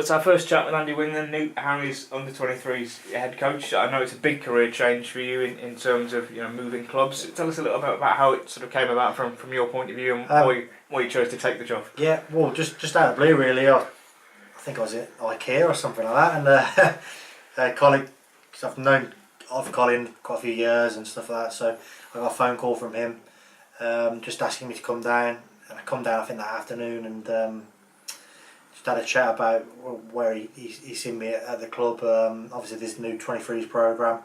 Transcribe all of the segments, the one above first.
It's our first chat with Andy Whing, the new Harriers U23s head coach. I know it's a big career change for you in terms of moving clubs. Tell us a little bit about how it sort of came about from your point of view and why you chose to take the job. Yeah, well, just out of the blue really. I think I was at IKEA or something like that, and Colin, because I've known of Colin quite a few years and stuff like that, so I got a phone call from him just asking me to come down, and I come down I think that afternoon and just had a chat about where he's seen me at the club. Obviously this new 23s programme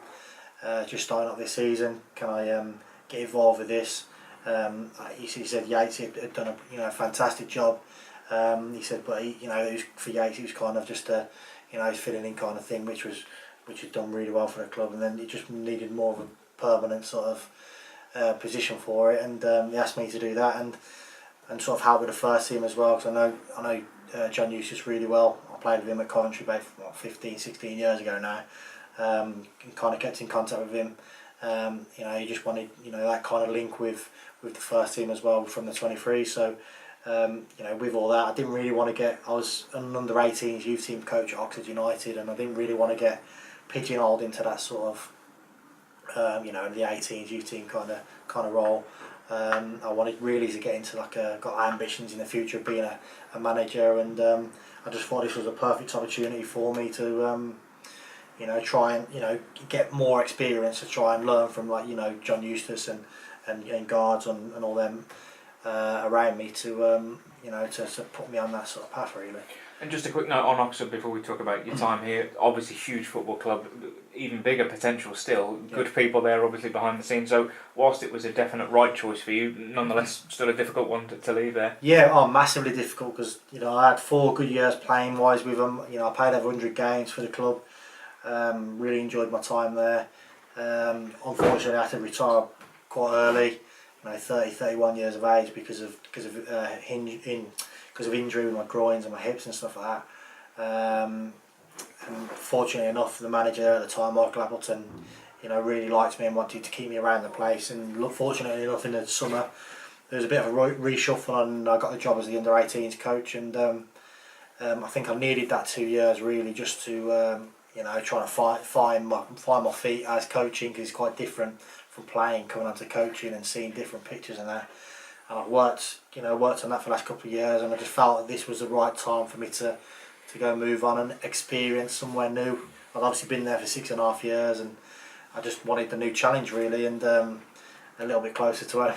just starting up this season, can I get involved with this? He said Yates had done a fantastic job. He said, but it was, for Yates it was kind of just a filling in kind of thing, which had done really well for the club, and then it just needed more of a permanent sort of position for it, and he asked me to do that and sort of help with the first team as well, because I know John Eustace really well. I played with him at Coventry about 15-16 years ago now. Kind of kept in contact with him. He just wanted that kind of link with the first team as well from the 23. So with all that, I didn't really want to get. I was an under-18s youth team coach at Harriers United, and I didn't really want to get pigeonholed into that sort of the 18s youth team kind of role. I wanted really to get into got ambitions in the future of being a manager, and I just thought this was a perfect opportunity for me to try and get more experience, to try and learn from John Eustace and guards and all them around me to put me on that sort of path really. And just a quick note on Oxford before we talk about your time here. Obviously, huge football club, even bigger potential still. Good people there, obviously behind the scenes. So, whilst it was a definite right choice for you, nonetheless, still a difficult one to leave there. Yeah, massively difficult, because I had 4 good years playing wise with them. I played over 100 games for the club. Really enjoyed my time there. Unfortunately, I had to retire quite early. 31 years of age because of injury with my groins and my hips and stuff like that. And fortunately enough, the manager at the time, Michael Appleton, really liked me and wanted to keep me around the place. And fortunately enough, in the summer, there was a bit of a reshuffle, and I got the job as the under-18s coach. And I think I needed that 2 years really just to try to find my feet as coaching, because it's quite different from playing, coming on to coaching and seeing different pictures and that. And I've worked on that for the last couple of years, and I just felt that this was the right time for me to go move on and experience somewhere new. I've obviously been there for 6.5 years, and I just wanted the new challenge really, and a little bit closer to it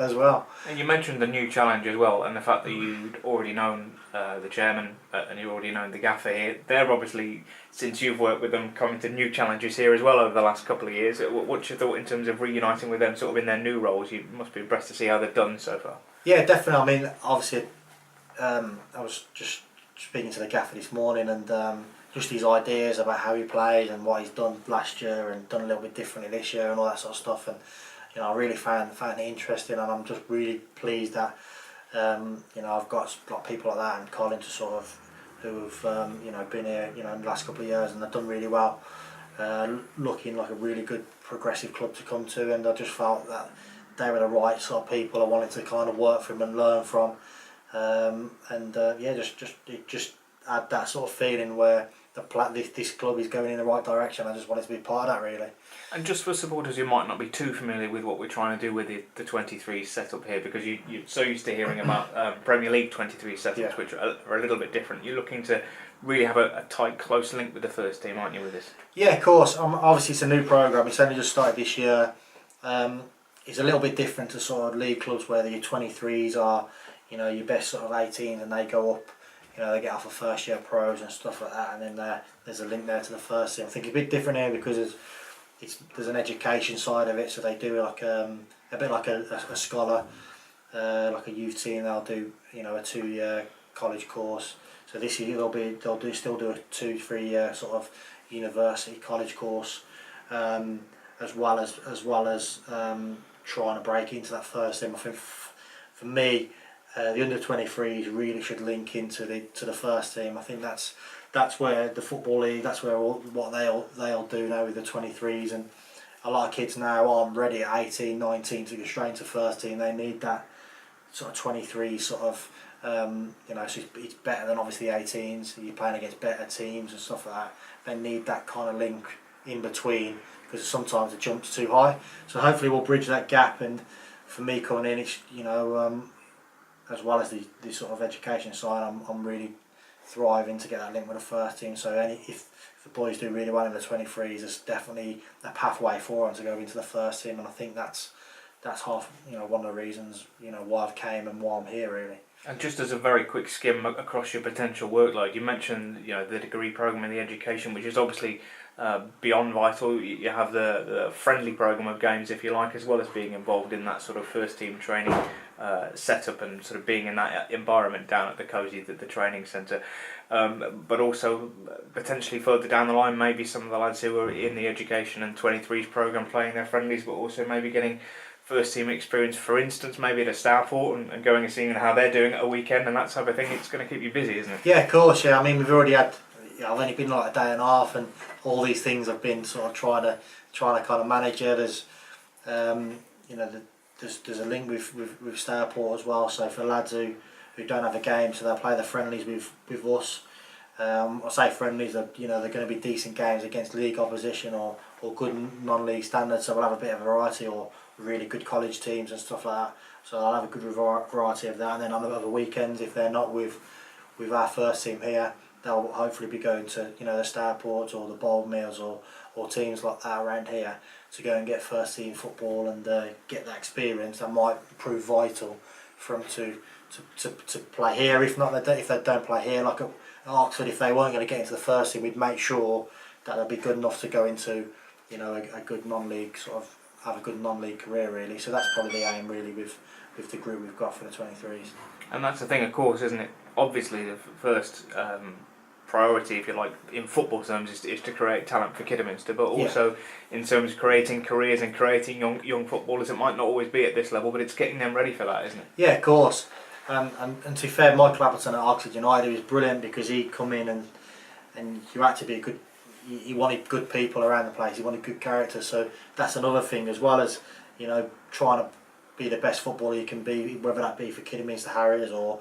as well. And you mentioned the new challenge as well, and the fact that you'd already known the chairman and you already known the gaffer here. They're obviously, since you've worked with them, coming to new challenges here as well over the last couple of years. What's your thought in terms of reuniting with them sort of in their new roles? You must be impressed to see how they've done so far. Yeah, definitely. I mean, obviously, I was just speaking to the gaffer this morning, and just his ideas about how he played and what he's done last year and done a little bit differently this year and all that sort of stuff. And I really found it interesting, and I'm just really pleased that I've got people like that and Colin to sort of who've been here in the last couple of years, and they've done really well, looking like a really good progressive club to come to. And I just felt that they were the right sort of people I wanted to kind of work from and learn from, just had that sort of feeling where this club is going in the right direction. I just wanted to be part of that really. And just for supporters who might not be too familiar with what we're trying to do with the 23 setup here, because you're so used to hearing about Premier League 23 setups, which are a little bit different. You're looking to really have a tight, close link with the first team, aren't you, with this? Yeah, of course. Obviously, it's a new programme. It's only just started this year. It's a little bit different to sort of league clubs where your 23s are, your best sort of 18s, and they go up. They get off of first year pros and stuff like that, and then there's a link there to the first team. I think it's a bit different here because there's an education side of it, so they do like a bit like a scholar, like a youth team. They'll do a 2-year college course. So this year they'll still do a 2-3 year sort of university college course, as well as trying to break into that first team. I think for me, the under 23s really should link into the first team. I think that's where the football league, that's where what they'll do now with the 23s, and a lot of kids now aren't ready at 18, 19 to go straight into first team. They need that sort of 23 sort of You know, so it's better than obviously 18s. You're playing against better teams and stuff like that. They need that kind of link in between, because sometimes the jump's too high. So hopefully we'll bridge that gap. And for me coming in, it's, you know, as well as the sort of education side, I'm really thriving to get that link with the first team. So if the boys do really well in the 23s, there's definitely a pathway for them to go into the first team, and I think that's half, you know, one of the reasons, you know, why I've came and why I'm here really. And just as a very quick skim across your potential workload, you mentioned, you know, the degree program and the education, which is obviously beyond vital. You have the friendly program of games, if you like, as well as being involved in that sort of first team training setup and sort of being in that environment down at the Cosy, the training centre. But also potentially further down the line, maybe some of the lads who are in the education and 23s program playing their friendlies, but also maybe getting first team experience, for instance, maybe at a Stourport and going and seeing how they're doing at a weekend and that type of thing. It's going to keep you busy, isn't it? Yeah, of course. Yeah, I mean, we've already had, you know, I've only been like a day and a half, and all these things I've been sort of trying to kind of manage it. There's you know, there's a link with Stourport as well. So for lads who don't have a game, so they'll play the friendlies with us. I say friendlies, you know, they're going to be decent games against league opposition or good non-league standards. So we'll have a bit of variety, or really good college teams and stuff like that. So I'll have a good variety of that. And then on the other weekends, if they're not with our first team here, they'll hopefully be going to, you know, the Stourports or the Boldmeres or teams like that around here to go and get first team football and get that experience that might prove vital for them to play here. If not, if they don't play here, like at Oxford, if they weren't going to get into the first team, we'd make sure that they'd be good enough to go into, you know, a good non-league, sort of have a good non-league career really. So that's probably the aim really with the group we've got for the 23s. And that's the thing, of course, isn't it? Obviously the first priority, if you like, in football terms is to create talent for Kidderminster, but also in terms of creating careers and creating young footballers. It might not always be at this level, but it's getting them ready for that, isn't it? Yeah, of course. And to be fair, Michael Appleton at Oxford United was brilliant, because he'd come in and you had to be a good, he wanted good people around the place, he wanted good characters. So that's another thing, as well as, you know, trying to be the best footballer you can be, whether that be for Kidderminster Harriers or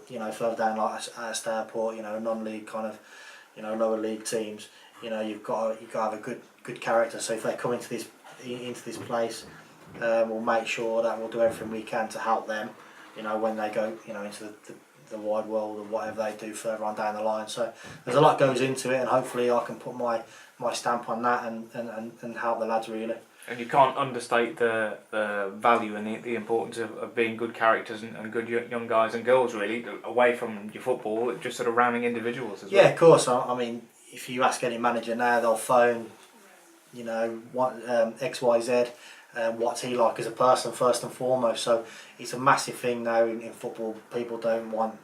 you know, further down like at Stourport, you know, non-league kind of, you know, lower league teams. You know, you've got to have a good character. So if they come into this place, we'll make sure that we'll do everything we can to help them, you know, when they go, you know, into the wide world or whatever they do further on down the line. So there's a lot goes into it, and hopefully I can put my stamp on that and help the lads really. And you can't understate the value and the importance of being good characters and good young guys and girls, really, away from your football, just sort of ramming individuals as well. Yeah, of course. I mean, if you ask any manager now, they'll phone, you know, what XYZ, what's he like as a person first and foremost. So it's a massive thing now in football. People don't want,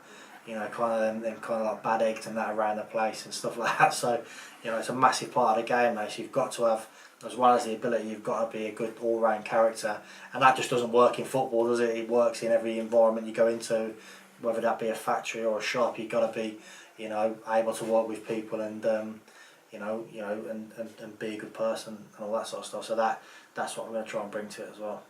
you know, kind of them kind of like bad eggs and that around the place and stuff like that. So, you know, it's a massive part of the game now. So you've got to have, as well as the ability, you've got to be a good all-round character, and that just doesn't work in football, does it? It works in every environment you go into, whether that be a factory or a shop. You've got to be, you know, able to work with people and you know, and be a good person and all that sort of stuff. So that's what I'm going to try and bring to it as well.